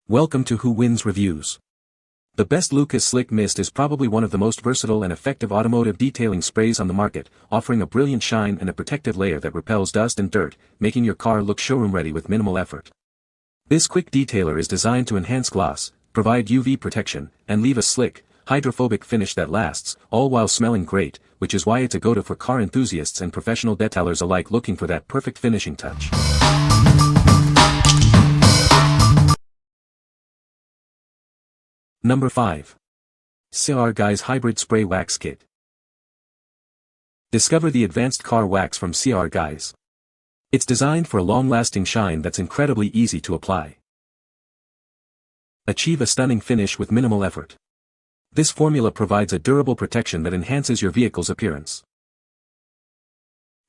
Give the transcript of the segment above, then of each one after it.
Welcome to Who Wins Reviews. The best HydroSlick mist is probably one of the most versatile and effective automotive detailing sprays on the market, offering a brilliant shine and a protective layer that repels dust and dirt, making your car look showroom ready with minimal effort. This quick detailer is designed to enhance gloss, provide UV protection, and leave a slick, hydrophobic finish that lasts, all while smelling great, which is why it's a go-to for car enthusiasts and professional detailers alike looking for that perfect finishing touch. Number 5. HydroSlick Hybrid Spray Wax Kit. Discover the advanced car wax from HydroSlick. It's designed for a long-lasting shine that's incredibly easy to apply. Achieve a stunning finish with minimal effort. This formula provides a durable protection that enhances your vehicle's appearance.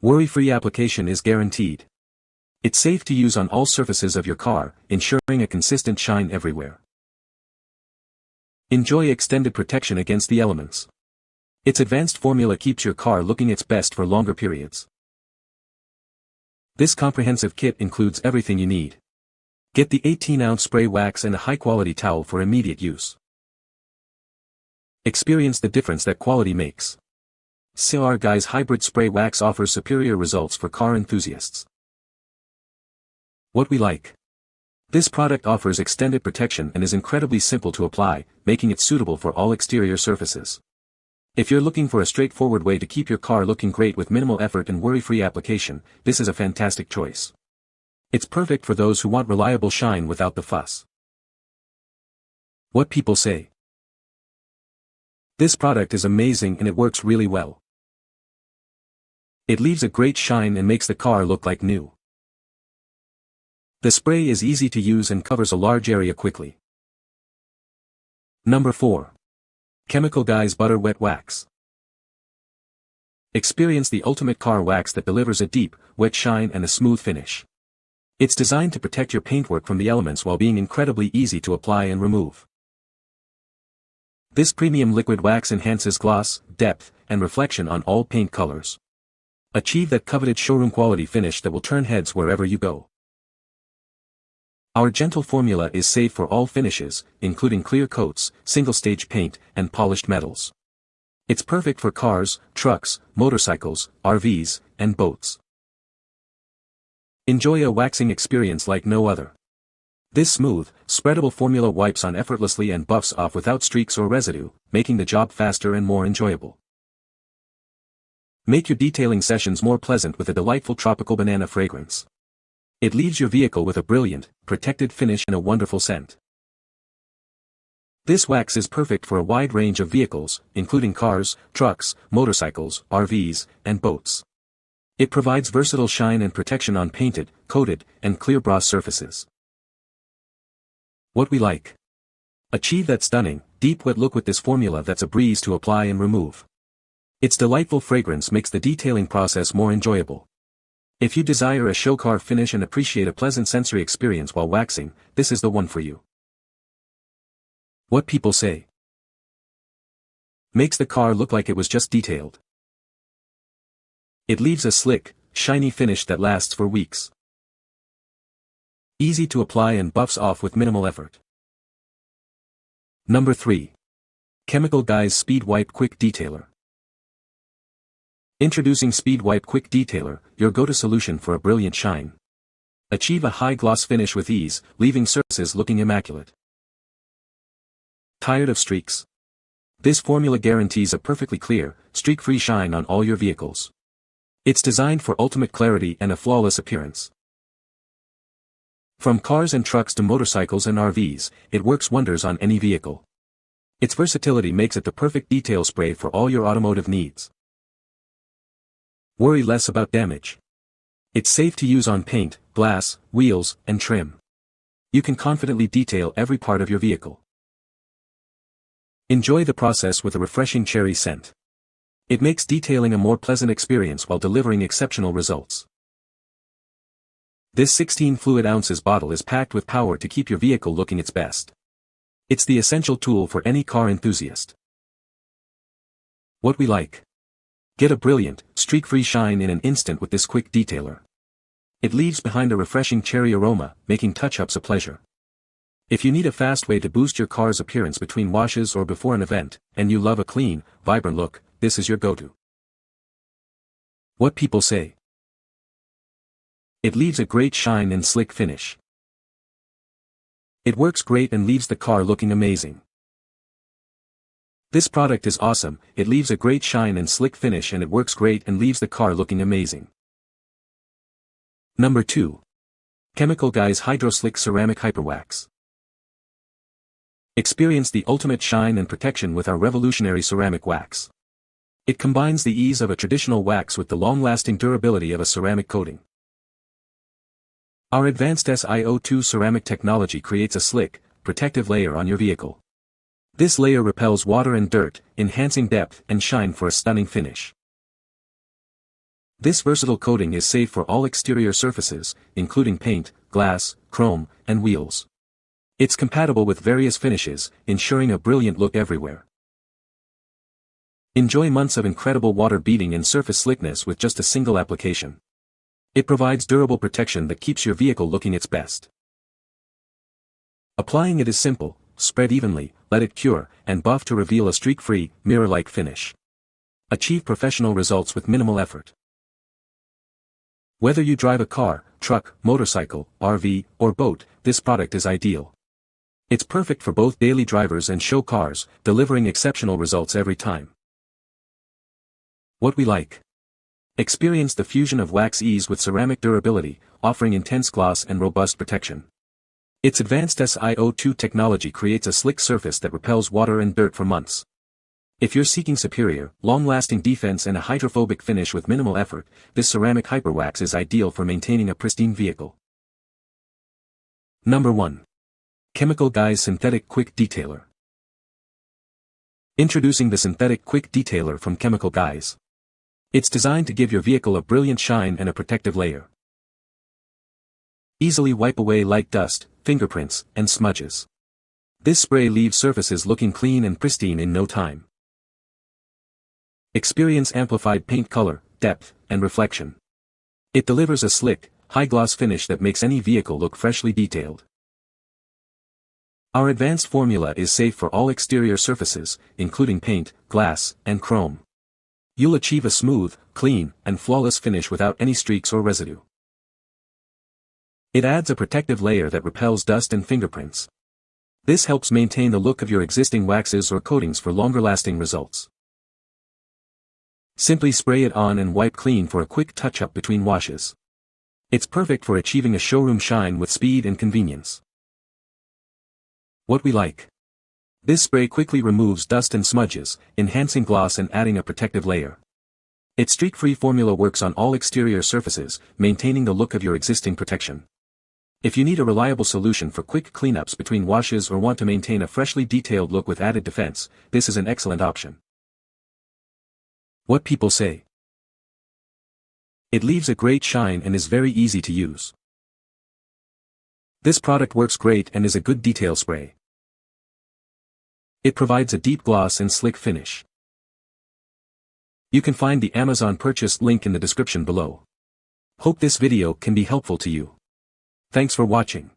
Worry-free application is guaranteed. It's safe to use on all surfaces of your car, ensuring a consistent shine everywhere. Enjoy extended protection against the elements. Its advanced formula keeps your car looking its best for longer periods. This comprehensive kit includes everything you need. Get the 18-ounce spray wax and a high-quality towel for immediate use. Experience the difference that quality makes. HydroSlick Hybrid Spray Wax offers superior results for car enthusiasts. What we like. This product offers extended protection and is incredibly simple to apply, making it suitable for all exterior surfaces. If you're looking for a straightforward way to keep your car looking great with minimal effort and worry-free application, this is a fantastic choice. It's perfect for those who want reliable shine without the fuss. What people say. This product is amazing and it works really well. It leaves a great shine and makes the car look like new. The spray is easy to use and covers a large area quickly. Number 4. Chemical Guys Butter Wet Wax. Experience the ultimate car wax that delivers a deep, wet shine and a smooth finish. It's designed to protect your paintwork from the elements while being incredibly easy to apply and remove. This premium liquid wax enhances gloss, depth, and reflection on all paint colors. Achieve that coveted showroom quality finish that will turn heads wherever you go. Our gentle formula is safe for all finishes, including clear coats, single-stage paint, and polished metals. It's perfect for cars, trucks, motorcycles, RVs, and boats. Enjoy a waxing experience like no other. This smooth, spreadable formula wipes on effortlessly and buffs off without streaks or residue, making the job faster and more enjoyable. Make your detailing sessions more pleasant with a delightful tropical banana fragrance. It leaves your vehicle with a brilliant, protected finish and a wonderful scent. This wax is perfect for a wide range of vehicles, including cars, trucks, motorcycles, RVs, and boats. It provides versatile shine and protection on painted, coated, and clear brass surfaces. What we like. Achieve that stunning, deep wet look with this formula that's a breeze to apply and remove. Its delightful fragrance makes the detailing process more enjoyable. If you desire a show car finish and appreciate a pleasant sensory experience while waxing, this is the one for you. What people say. Makes the car look like it was just detailed. It leaves a slick, shiny finish that lasts for weeks. Easy to apply and buffs off with minimal effort. Number 3. Chemical Guys Speed Wipe Quick Detailer. Introducing Speed Wipe Quick Detailer, your go-to solution for a brilliant shine. Achieve a high gloss finish with ease, leaving surfaces looking immaculate. Tired of streaks? This formula guarantees a perfectly clear, streak-free shine on all your vehicles. It's designed for ultimate clarity and a flawless appearance. From cars and trucks to motorcycles and RVs, it works wonders on any vehicle. Its versatility makes it the perfect detail spray for all your automotive needs. Worry less about damage. It's safe to use on paint, glass, wheels, and trim. You can confidently detail every part of your vehicle. Enjoy the process with a refreshing cherry scent. It makes detailing a more pleasant experience while delivering exceptional results. This 16 fluid ounces bottle is packed with power to keep your vehicle looking its best. It's the essential tool for any car enthusiast. What we like. Get a brilliant, streak-free shine in an instant with this quick detailer. It leaves behind a refreshing cherry aroma, making touch-ups a pleasure. If you need a fast way to boost your car's appearance between washes or before an event, and you love a clean, vibrant look, this is your go-to. What people say. It leaves a great shine and slick finish. It works great and leaves the car looking amazing. This product is awesome, it leaves a great shine and slick finish and it works great and leaves the car looking amazing. Number 2. Chemical Guys HydroSlick Ceramic HyperWax. Experience the ultimate shine and protection with our revolutionary ceramic wax. It combines the ease of a traditional wax with the long-lasting durability of a ceramic coating. Our advanced SiO2 ceramic technology creates a slick, protective layer on your vehicle. This layer repels water and dirt, enhancing depth and shine for a stunning finish. This versatile coating is safe for all exterior surfaces, including paint, glass, chrome, and wheels. It's compatible with various finishes, ensuring a brilliant look everywhere. Enjoy months of incredible water beading and surface slickness with just a single application. It provides durable protection that keeps your vehicle looking its best. Applying it is simple: spread evenly, let it cure, and buff to reveal a streak-free, mirror-like finish. Achieve professional results with minimal effort. Whether you drive a car, truck, motorcycle, RV, or boat, this product is ideal. It's perfect for both daily drivers and show cars, delivering exceptional results every time. What we like. Experience the fusion of wax ease with ceramic durability, offering intense gloss and robust protection. Its advanced SiO2 technology creates a slick surface that repels water and dirt for months. If you're seeking superior, long-lasting defense and a hydrophobic finish with minimal effort, this ceramic HyperWax is ideal for maintaining a pristine vehicle. Number 1. Chemical Guys Synthetic Quick Detailer. Introducing the Synthetic Quick Detailer from Chemical Guys. It's designed to give your vehicle a brilliant shine and a protective layer. Easily wipe away light dust, fingerprints, and smudges. This spray leaves surfaces looking clean and pristine in no time. Experience amplified paint color, depth, and reflection. It delivers a slick, high-gloss finish that makes any vehicle look freshly detailed. Our advanced formula is safe for all exterior surfaces, including paint, glass, and chrome. You'll achieve a smooth, clean, and flawless finish without any streaks or residue. It adds a protective layer that repels dust and fingerprints. This helps maintain the look of your existing waxes or coatings for longer-lasting results. Simply spray it on and wipe clean for a quick touch-up between washes. It's perfect for achieving a showroom shine with speed and convenience. What we like. This spray quickly removes dust and smudges, enhancing gloss and adding a protective layer. Its streak-free formula works on all exterior surfaces, maintaining the look of your existing protection. If you need a reliable solution for quick cleanups between washes or want to maintain a freshly detailed look with added defense, this is an excellent option. What people say. It leaves a great shine and is very easy to use. This product works great and is a good detail spray. It provides a deep gloss and slick finish. You can find the Amazon purchase link in the description below. Hope this video can be helpful to you. Thanks for watching.